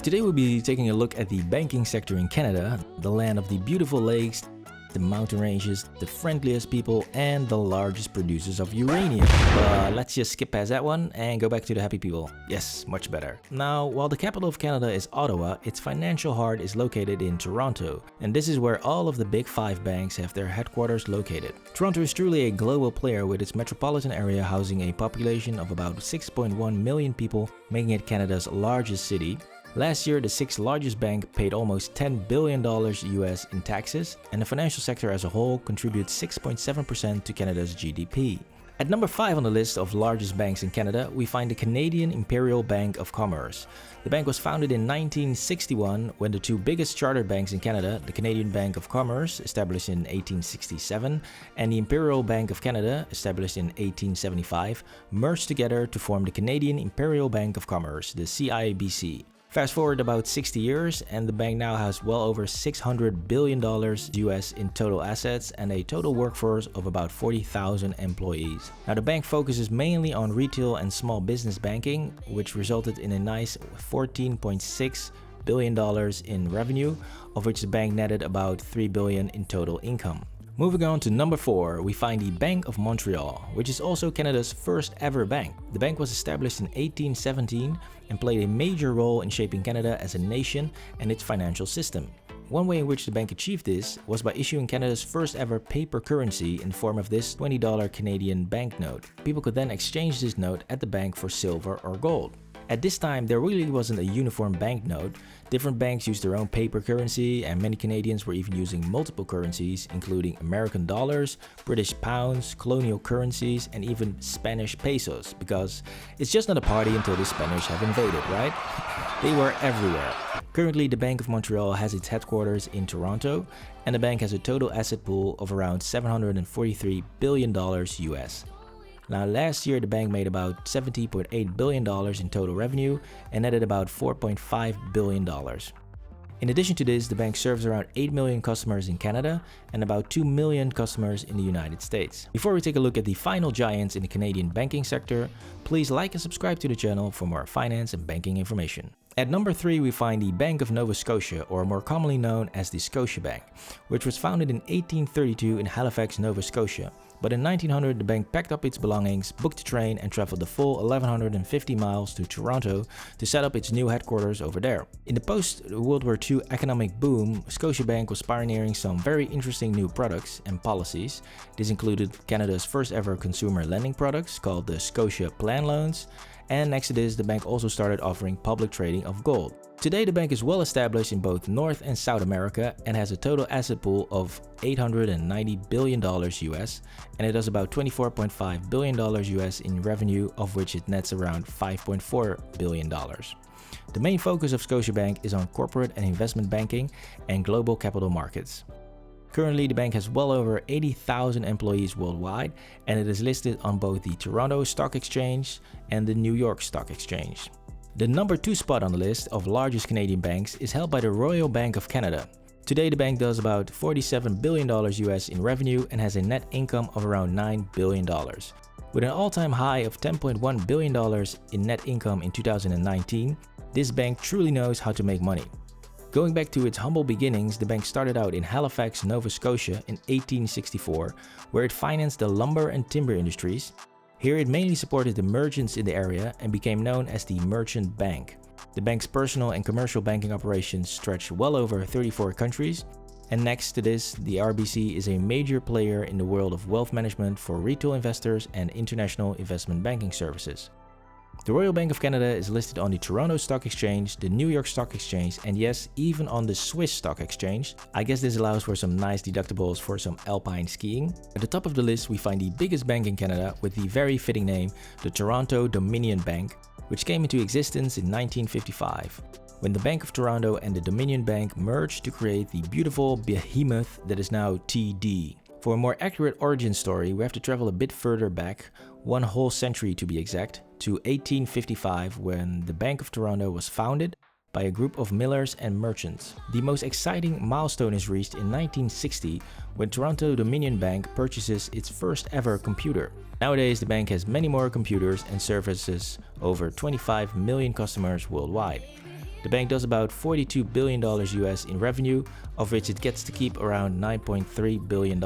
Today we'll be taking a look at the banking sector in Canada, the land of the beautiful lakes, the mountain ranges, the friendliest people, and the largest producers of uranium. But let's just skip past that one and go back to the happy people. Yes, much better. Now, while the capital of Canada is Ottawa, its financial heart is located in Toronto, and this is where all of the big five banks have their headquarters located. Toronto is truly a global player with its metropolitan area housing a population of about 6.1 million people, making it Canada's largest city. Last year, the sixth largest bank paid almost $10 billion US in taxes, and the financial sector as a whole contributes 6.7% to Canada's GDP. At number 5 on the list of largest banks in Canada, we find the Canadian Imperial Bank of Commerce. The bank was founded in 1961 when the two biggest chartered banks in Canada, the Canadian Bank of Commerce, established in 1867, and the Imperial Bank of Canada, established in 1875, merged together to form the Canadian Imperial Bank of Commerce, the CIBC. Fast forward about 60 years and the bank now has well over $600 billion US in total assets and a total workforce of about 40,000 employees. Now the bank focuses mainly on retail and small business banking, which resulted in a nice $14.6 billion in revenue, of which the bank netted about $3 billion in total income. Moving on to number 4, we find the Bank of Montreal, which is also Canada's first ever bank. The bank was established in 1817 and played a major role in shaping Canada as a nation and its financial system. One way in which the bank achieved this was by issuing Canada's first ever paper currency in the form of this $20 Canadian banknote. People could then exchange this note at the bank for silver or gold. At this time, there really wasn't a uniform banknote. Different banks used their own paper currency, and many Canadians were even using multiple currencies, including American dollars, British pounds, colonial currencies, and even Spanish pesos, because it's just not a party until the Spanish have invaded, right? They were everywhere. Currently, the Bank of Montreal has its headquarters in Toronto, and the bank has a total asset pool of around $743 billion US. Now, last year, the bank made about $70.8 billion in total revenue and netted about $4.5 billion. In addition to this, the bank serves around 8 million customers in Canada and about 2 million customers in the United States. Before we take a look at the final giants in the Canadian banking sector, please like and subscribe to the channel for more finance and banking information. At number 3, we find the Bank of Nova Scotia, or more commonly known as the Scotiabank, which was founded in 1832 in Halifax, Nova Scotia. But in 1900, the bank packed up its belongings, booked a train, and traveled the full 1,150 miles to Toronto to set up its new headquarters over there. In the post-World War II economic boom, Scotiabank was pioneering some very interesting new products and policies. This included Canada's first ever consumer lending products called the Scotia Plan Loans, and next to this, the bank also started offering public trading of gold. Today, the bank is well established in both North and South America and has a total asset pool of $890 billion US, and it does about $24.5 billion US in revenue, of which it nets around $5.4 billion. The main focus of Scotiabank is on corporate and investment banking and global capital markets. Currently, the bank has well over 80,000 employees worldwide, and it is listed on both the Toronto Stock Exchange and the New York Stock Exchange. The number 2 spot on the list of largest Canadian banks is held by the Royal Bank of Canada. Today, the bank does about $47 billion US in revenue and has a net income of around $9 billion. With an all-time high of $10.1 billion in net income in 2019, this bank truly knows how to make money. Going back to its humble beginnings, the bank started out in Halifax, Nova Scotia in 1864, where it financed the lumber and timber industries. Here it mainly supported the merchants in the area and became known as the Merchant Bank. The bank's personal and commercial banking operations stretch well over 34 countries. And next to this, the RBC is a major player in the world of wealth management for retail investors and international investment banking services. The Royal Bank of Canada is listed on the Toronto Stock Exchange, the New York Stock Exchange, and yes, even on the Swiss Stock Exchange. I guess this allows for some nice deductibles for some alpine skiing. At the top of the list, we find the biggest bank in Canada with the very fitting name, the Toronto Dominion Bank, which came into existence in 1955, when the Bank of Toronto and the Dominion Bank merged to create the beautiful behemoth that is now TD. For a more accurate origin story, we have to travel a bit further back, one whole century to be exact, to 1855, when the Bank of Toronto was founded by a group of millers and merchants. The most exciting milestone is reached in 1960 when Toronto Dominion Bank purchases its first ever computer. Nowadays, the bank has many more computers and services over 25 million customers worldwide. The bank does about $42 billion US in revenue, of which it gets to keep around $9.3 billion.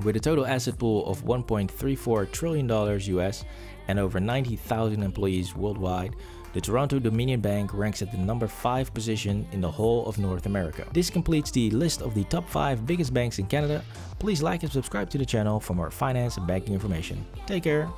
With a total asset pool of $1.34 trillion US and over 90,000 employees worldwide, the Toronto Dominion Bank ranks at the number 5 position in the whole of North America. This completes the list of the top 5 biggest banks in Canada. Please like and subscribe to the channel for more finance and banking information. Take care.